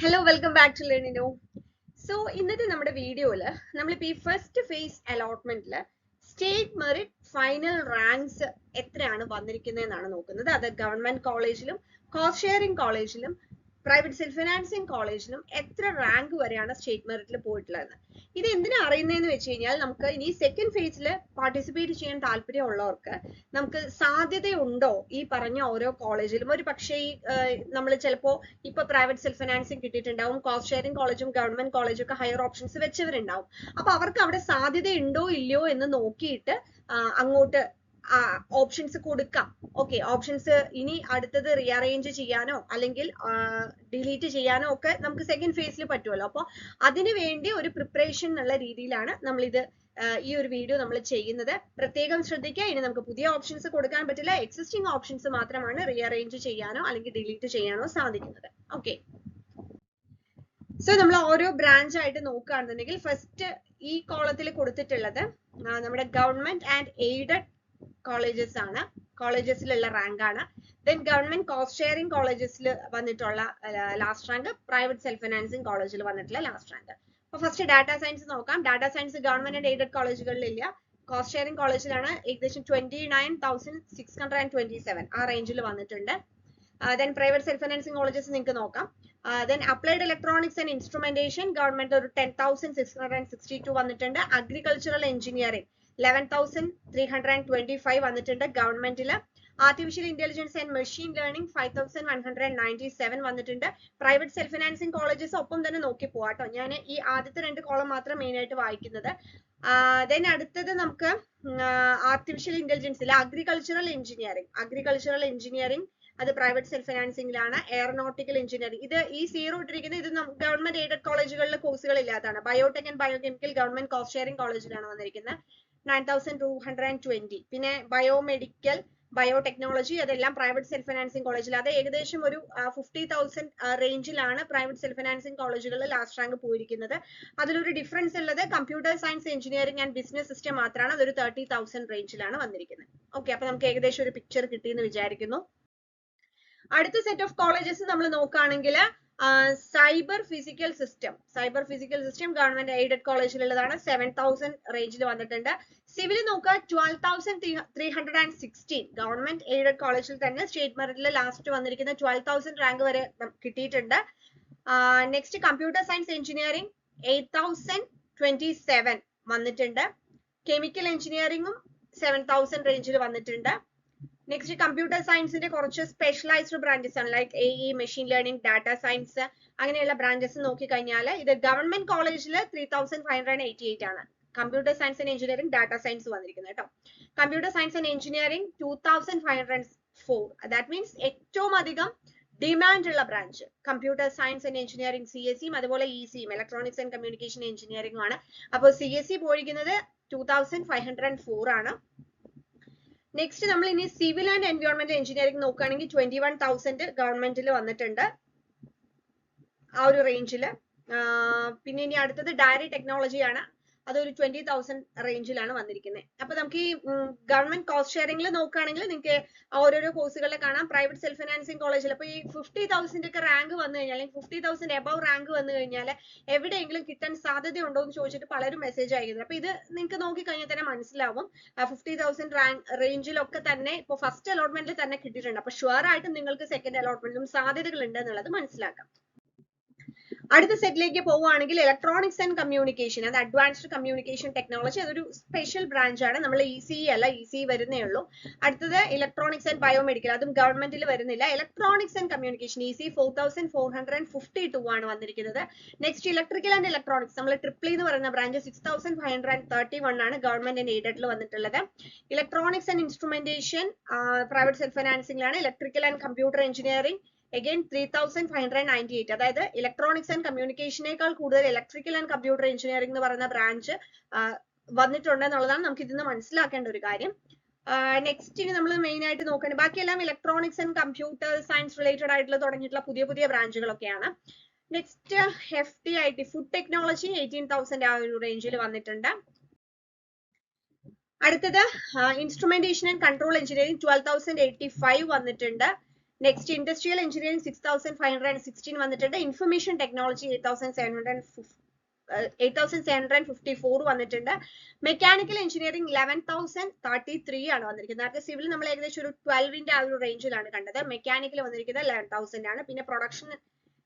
Hello, welcome back to Learnino. So, ഇന്നത്തെ നമ്മുടെ വീഡിയോയില് നമ്മളിപ്പോ ഈ ഫസ്റ്റ് ഫേസ് അലോട്ട്മെന്റില് സ്റ്റേറ്റ് മെറിറ്റ് ഫൈനൽ റാങ്ക്സ് എത്രയാണ് വന്നിരിക്കുന്നതെന്നാണ് നോക്കുന്നത്. അത് ഗവൺമെന്റ് കോളേജിലും കോസ്റ്റ് ഷെയറിംഗ് കോളേജിലും പ്രൈവറ്റ് സെൽഫ് ഫിനാൻസിങ് കോളേജിലും എത്ര റാങ്ക് വരെയാണ് സ്റ്റേറ്റ് മെറിറ്റിൽ പോയിട്ടുള്ളത്. ഇത് എന്തിനാ അറിയുന്നതെന്ന് വെച്ച് കഴിഞ്ഞാൽ നമുക്ക് ഇനി സെക്കൻഡ് ഫേസിൽ പാർട്ടിസിപ്പേറ്റ് ചെയ്യാൻ താല്പര്യമുള്ളവർക്ക് നമുക്ക് സാധ്യതയുണ്ടോ ഈ പറഞ്ഞ ഓരോ കോളേജിലും. ഒരു പക്ഷേ നമ്മൾ ചിലപ്പോൾ ഇപ്പൊ പ്രൈവറ്റ് സെൽഫ് ഫിനാൻസിങ് കിട്ടിയിട്ടുണ്ടാവും, കോസ്റ്റ് ഷെയറിംഗ് കോളേജും ഗവൺമെന്റ് കോളേജും ഒക്കെ ഹയർ ഓപ്ഷൻസ് വെച്ചവരുണ്ടാവും. അപ്പൊ അവർക്ക് അവിടെ സാധ്യതയുണ്ടോ ഇല്ലയോ എന്ന് നോക്കിയിട്ട് അങ്ങോട്ട് ഓപ്ഷൻസ് കൊടുക്കാം. ഓക്കെ, ഓപ്ഷൻസ് ഇനി അടുത്തത് റീഅറേഞ്ച് ചെയ്യാനോ അല്ലെങ്കിൽ ഡിലീറ്റ് ചെയ്യാനോ ഒക്കെ നമുക്ക് സെക്കൻഡ് ഫേസിൽ പറ്റുമല്ലോ. അപ്പോൾ അതിനു വേണ്ടി ഒരു പ്രിപ്പറേഷൻ എന്നുള്ള രീതിയിലാണ് നമ്മളിത് ഈ ഒരു വീഡിയോ നമ്മൾ ചെയ്യുന്നത്. പ്രത്യേകം ശ്രദ്ധിക്കുക, ഇനി നമുക്ക് പുതിയ ഓപ്ഷൻസ് കൊടുക്കാൻ പറ്റില്ല. എക്സിസ്റ്റിംഗ് ഓപ്ഷൻസ് മാത്രമാണ് റീഅറേഞ്ച് ചെയ്യാനോ അല്ലെങ്കിൽ ഡിലീറ്റ് ചെയ്യാനോ സാധിക്കുന്നത്. ഓക്കെ, സോ നമ്മൾ ഓരോ ബ്രാഞ്ച് ആയിട്ട് നോക്കുകയാണെന്നുണ്ടെങ്കിൽ ഫസ്റ്റ് ഈ കോളത്തിൽ കൊടുത്തിട്ടുള്ളത് നമ്മുടെ ഗവൺമെന്റ് ആൻഡ് എയ്ഡഡ് കോളേജസ് ആണ്, കോളേജസിലുള്ള റാങ്ക് ആണ്. ദെൻ ഗവൺമെന്റ് കോസ്റ്റ് ഷെയറിംഗ് കോളേജസിൽ വന്നിട്ടുള്ള last rank, private self financing കോളേജിൽ വന്നിട്ടുള്ള ലാസ്റ്റ് റാങ്ക്. അപ്പൊ ഫസ്റ്റ് ഡാറ്റാ സയൻസ് നോക്കാം. Data science government and aided കോളേജുകളിലില്ല, കോസ്റ്റ് ഷെയറിംഗ് കോളേജിലാണ് ഏകദേശം 29,627 ആ റേഞ്ചിൽ വന്നിട്ടുണ്ട്. Then private self financing colleges നിങ്ങൾക്ക് നോക്കാം. Then applied electronics and instrumentation government ഒരു 10,662 വന്നിട്ടുണ്ട്. അഗ്രികൾച്ചറൽ എഞ്ചിനീയറിംഗ് 11,325 വന്നിട്ടുണ്ട് ഗവൺമെന്റില്. Artificial intelligence and machine learning 5,197 വന്നിട്ടുണ്ട്. പ്രൈവറ്റ് സെൽഫ് ഫിനാൻസിങ് കോളേജസ് ഒപ്പം തന്നെ നോക്കി പോവാട്ടോ. ഞാൻ ഈ ആദ്യത്തെ 2 കോളം മാത്രം മെയിൻ ആയിട്ട് വായിക്കുന്നത്. ദെൻ അടുത്തത് നമുക്ക് ആർട്ടിഫിഷ്യൽ ഇന്റലിജൻസിൽ അഗ്രികൾച്ചറൽ എഞ്ചിനീയറിംഗ് അത് പ്രൈവറ്റ് സെൽഫ് ഫിനാൻസിംഗിലാണ്. എയറോനോട്ടിക്കൽ എഞ്ചിനീയറിംഗ് ഇത് ഈ സീറോ ഇട്ടിരിക്കുന്നത് ഇത് ഗവൺമെന്റ് എയ്ഡഡ് കോളേജുകളിലെ കോഴ്സുകൾ ഇല്ലാത്തതാണ്. Biotech and biochemical government cost sharing കോളേജിലാണ് വന്നിരിക്കുന്നത് 9,220. പിന്നെ ബയോമെഡിക്കൽ ബയോടെക്നോളജി അതെല്ലാം പ്രൈവറ്റ് സെൽഫ് ഫിനാൻസിംഗ് കോളേജിൽ, അത് ഏകദേശം ഒരു 50,000 റേഞ്ചിലാണ് പ്രൈവറ്റ് സെൽഫ് ഫിനാൻസിംഗ് കോളേജുകളിൽ ലാസ്റ്റ് റാങ്ക് പോയിരിക്കുന്നത്. അതിലൊരു ഡിഫറൻസ് ഉള്ളത് computer science engineering and business system മാത്രമാണ്, അതൊരു 30,000 റേഞ്ചിലാണ് വന്നിരിക്കുന്നത്. ഓക്കെ, അപ്പൊ നമുക്ക് ഏകദേശം ഒരു പിക്ചർ കിട്ടിയെന്ന് വിചാരിക്കുന്നു. അടുത്ത സെറ്റ് ഓഫ് കോളേജസ് നമ്മൾ നോക്കുകയാണെങ്കിൽ cyber physical system government aided കോളേജിലുള്ളതാണ്, 7,000 റേഞ്ചിൽ വന്നിട്ടുണ്ട്. സിവിൽ നോക്കുക 12,316 ഗവൺമെന്റ് എയ്ഡഡ് കോളേജിൽ തന്നെ സ്റ്റേറ്റ് മെറിറ്റിൽ ലാസ്റ്റ് വന്നിരിക്കുന്ന 12,000 റാങ്ക് വരെ കിട്ടിയിട്ടുണ്ട്. നെക്സ്റ്റ് കമ്പ്യൂട്ടർ സയൻസ് എഞ്ചിനീയറിംഗ് 8,027 വന്നിട്ടുണ്ട്. കെമിക്കൽ എഞ്ചിനീയറിംഗും 7,000 റേഞ്ചിൽ വന്നിട്ടുണ്ട്. നെക്സ്റ്റ് കമ്പ്യൂട്ടർ സയൻസിന്റെ കുറച്ച് സ്പെഷ്യലൈസ്ഡ് ബ്രാഞ്ചസ് ആണ്, like AI, machine learning, data science അങ്ങനെയുള്ള ബ്രാഞ്ചസ് നോക്കിക്കഴിഞ്ഞാൽ ഇത് ഗവൺമെന്റ് കോളേജിൽ 3,588 ആണ് computer science and engineering data science വന്നിരിക്കുന്നത് കേട്ടോ. Computer science and engineering 2,504. That means ഏറ്റവും അധികം ഡിമാൻഡ് ഉള്ള branch computer science and engineering CSE അതുപോലെ ECE electronics and communication engineering ആണ്. അപ്പോൾ CSE പോയിരിക്കുന്നത് 2,504 ആണ്. നെക്സ്റ്റ് നമ്മൾ ഇനി സിവിൽ ആൻഡ് എൻവയോൺമെന്റ് എഞ്ചിനീയറിംഗ് നോക്കുകയാണെങ്കിൽ 21,000 ഗവൺമെന്റിൽ വന്നിട്ടുണ്ട് ആ ഒരു റേഞ്ചിൽ. പിന്നെ ഇനി അടുത്തത് ഡയറി ടെക്നോളജി ആണ്, അതൊരു 20,000 റേഞ്ചിലാണ് വന്നിരിക്കുന്നത്. അപ്പൊ നമുക്ക് ഈ ഗവൺമെന്റ് കോസ്റ്റ് ഷെയറിംഗിൽ നോക്കുകയാണെങ്കിൽ നിങ്ങൾക്ക് ഓരോരോ കോഴ്സുകളിൽ കാണാം. പ്രൈവറ്റ് സെൽഫ് ഫിനാൻസിംഗ് കോളേജിൽ അപ്പൊ ഈ 50,000 ഒക്കെ റാങ്ക് വന്നു കഴിഞ്ഞാൽ അല്ലെങ്കിൽ 50,000 എബവ് റാങ്ക് വന്നു കഴിഞ്ഞാൽ എവിടെയെങ്കിലും കിട്ടാൻ സാധ്യതയുണ്ടോ എന്ന് ചോദിച്ചിട്ട് പലരും മെസ്സേജ് അയക്കുന്നത്. അപ്പൊ ഇത് നിങ്ങൾക്ക് നോക്കിക്കഴിഞ്ഞാൽ തന്നെ മനസ്സിലാവും 50,000 റാങ്ക് റേഞ്ചിലൊക്കെ തന്നെ ഇപ്പൊ ഫസ്റ്റ് അലോട്ട്മെന്റിൽ തന്നെ കിട്ടിയിട്ടുണ്ട്. അപ്പൊ ഷുവർ ആയിട്ടും നിങ്ങൾക്ക് സെക്കൻഡ് അലോട്ട്മെന്റിലും സാധ്യതകൾ ഉണ്ട് എന്നുള്ളത് മനസ്സിലാക്കാം. അടുത്ത സെറ്റിലേക്ക് പോവുകയാണെങ്കിൽ ഇലക്ട്രോണിക്സ് ആൻഡ് കമ്മ്യൂണിക്കേഷൻ, അത് അഡ്വാൻസ്ഡ് കമ്മ്യൂണിക്കേഷൻ ടെക്നോളജി, അതൊരു സ്പെഷ്യൽ ബ്രാഞ്ച് ആണ്. നമ്മൾ ECE അല്ല, ECE വരുന്നേ ഉള്ളൂ. അടുത്തത് ഇലക്ട്രോണിക്സ് ആൻഡ് ബയോമെഡിക്കൽ, അതും ഗവൺമെന്റിൽ വരുന്നില്ല. ഇലക്ട്രോണിക്സ് ആൻഡ് കമ്മ്യൂണിക്കേഷൻ ECE 4,452 ആണ് വന്നിരിക്കുന്നത്. നെക്സ്റ്റ് ഇലക്ട്രിക്കൽ ആൻഡ് ഇലക്ട്രോണിക്സ്, നമ്മൾ ട്രിപ്പിൾ എന്ന് പറയുന്ന ബ്രാഞ്ച് 6,531 ആണ് ഗവൺമെന്റ് ആൻഡ് എയ്ഡഡിൽ വന്നിട്ടുള്ളത്. Electronics and instrumentation private self ഫിനാൻസിംഗിലാണ്. Electrical and computer engineering again 3,598. അതായത് ഇലക്ട്രോണിക്സ് ആൻഡ് കമ്മ്യൂണിക്കേഷനേക്കാൾ കൂടുതൽ ഇലക്ട്രിക്കൽ ആൻഡ് കമ്പ്യൂട്ടർ എഞ്ചിനീയറിംഗ് എന്ന് പറയുന്ന ബ്രാഞ്ച് വന്നിട്ടുണ്ട് എന്നുള്ളതാണ് നമുക്ക് ഇതിന്ന് മനസ്സിലാക്കേണ്ട ഒരു കാര്യം. നെക്സ്റ്റ് ഇനി നമ്മൾ മെയിൻ ആയിട്ട് നോക്കേണ്ടത് ബാക്കിയെല്ലാം electronics and computer science related ആയിട്ടുള്ള തുടങ്ങിയിട്ടുള്ള പുതിയ പുതിയ ബ്രാഞ്ചുകളൊക്കെയാണ്. നെക്സ്റ്റ് FTIT ഫുഡ് ടെക്നോളജി 18,000 ആ ഒരു റേഞ്ചിൽ വന്നിട്ടുണ്ട്. അടുത്തത് ഇൻസ്ട്രുമെന്റേഷൻ ആൻഡ് കൺട്രോൾ എഞ്ചിനീയറിംഗ് 12,085 വന്നിട്ടുണ്ട്. നെക്സ്റ്റ് ഇൻഡസ്ട്രിയൽ എഞ്ചിനീയറിംഗ് 6516 വന്നിട്ടുണ്ട്. ഇൻഫർമേഷൻ ടെക്നോളജി 8754 വന്നിട്ടുണ്ട്. മെക്കാനിക്കൽ എഞ്ചിനീയറിംഗ് 11033 ആണ് വന്നിരിക്കുന്നത്. നേരത്തെ സിവിൽ നമ്മൾ ഏകദേശം ഒരു 12ന്റെ ആ ഒരു റേഞ്ചിലാണ് കണ്ടത്. മെക്കാനിക്കൽ വന്നിരിക്കുന്നത് 11000 ആണ്. പിന്നെ പ്രൊഡക്ഷൻ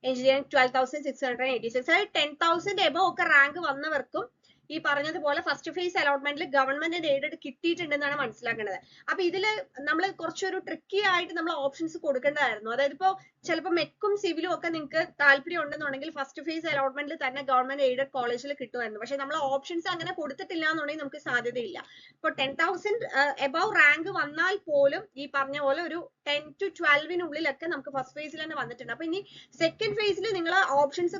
എഞ്ചിനീയറിംഗ് 12686. അതായത് 10,000 എബോവ് ഒക്കെ റാങ്ക് വന്നവർക്കും ഈ പറഞ്ഞതുപോലെ ഫസ്റ്റ് ഫേസ് അലോട്ട്മെന്റിൽ ഗവൺമെന്റ് എയ്ഡഡ് കിട്ടിയിട്ടുണ്ടെന്നാണ് മനസ്സിലാക്കേണ്ടത്. അപ്പൊ ഇതില് നമ്മൾ കുറച്ചൊരു ട്രിക്കി ആയിട്ട് നമ്മൾ ഓപ്ഷൻസ് കൊടുക്കേണ്ടതായിരുന്നു. അതായത് ഇപ്പോ ചിലപ്പോൾ മെക്കും സിവിലും ഒക്കെ നിങ്ങൾക്ക് താല്പര്യം ഉണ്ടെന്നുണ്ടെങ്കിൽ ഫസ്റ്റ് ഫേസ് അലോട്ട്മെന്റിൽ തന്നെ ഗവൺമെന്റ് എയ്ഡഡ് കോളേജിൽ കിട്ടുമായിരുന്നു. പക്ഷെ നമ്മൾ ഓപ്ഷൻസ് അങ്ങനെ കൊടുത്തിട്ടില്ല എന്നുണ്ടെങ്കിൽ നമുക്ക് സാധ്യതയില്ല. ഇപ്പോൾ 10,000 എബവ് റാങ്ക് വന്നാൽ പോലും ഈ പറഞ്ഞ പോലെ ഒരു 10 to 12-നുള്ളിലൊക്കെ നമുക്ക് ഫസ്റ്റ് ഫേസിൽ തന്നെ വന്നിട്ടുണ്ട്. അപ്പൊ ഇനി സെക്കൻഡ് ഫേസിൽ നിങ്ങൾ ഓപ്ഷൻസ്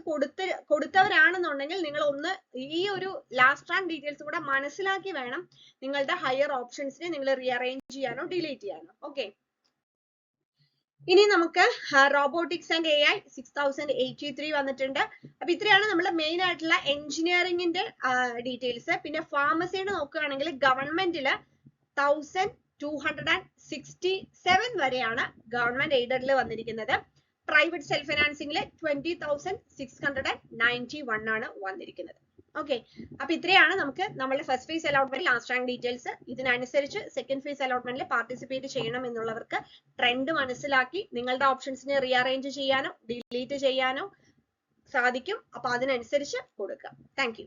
കൊടുത്തവരാണെന്നുണ്ടെങ്കിൽ നിങ്ങൾ ഒന്ന് ഈ ഒരു ലാസ്റ്റ് റാങ്ക് ഡീറ്റെയിൽസ് കൂടെ മനസ്സിലാക്കി വേണം നിങ്ങളുടെ ഹയർ ഓപ്ഷൻസിനെ നിങ്ങൾ റീഅറേഞ്ച് ചെയ്യാനോ ഡിലീറ്റ് ചെയ്യാനോ. ഓക്കെ, ഇനി നമുക്ക് റോബോട്ടിക്സ് ആൻഡ് AI 6083 വന്നിട്ടുണ്ട്. അപ്പൊ ഇത്രയാണ് നമ്മുടെ മെയിൻ ആയിട്ടുള്ള എഞ്ചിനീയറിംഗിന്റെ ഡീറ്റെയിൽസ്. പിന്നെ ഫാർമസിയുടെ നോക്കുകയാണെങ്കിൽ ഗവൺമെന്റില് 1267 വരെയാണ് ഗവൺമെന്റ് എയ്ഡഡിൽ വന്നിരിക്കുന്നത്. പ്രൈവറ്റ് സെൽഫ് ഫിനാൻസിംഗില് 20,691 ആണ് വന്നിരിക്കുന്നത്. ഓക്കെ, അപ്പൊ ഇത്രയാണ് നമുക്ക് നമ്മുടെ ഫസ്റ്റ് ഫേസ് അലോട്ട്മെന്റ് ലാസ്റ്റ് റാങ്ക് ഡീറ്റെയിൽസ്. ഇതിനനുസരിച്ച് സെക്കൻഡ് ഫേസ് അലോട്ട്മെന്റിൽ പാർട്ടിസിപ്പേറ്റ് ചെയ്യണം എന്നുള്ളവർക്ക് ട്രെൻഡ് മനസ്സിലാക്കി നിങ്ങളുടെ ഓപ്ഷൻസിനെ റീഅറേഞ്ച് ചെയ്യാനോ ഡിലീറ്റ് ചെയ്യാനോ സാധിക്കും. അപ്പൊ അതിനനുസരിച്ച് കൊടുക്കുക. Thank you.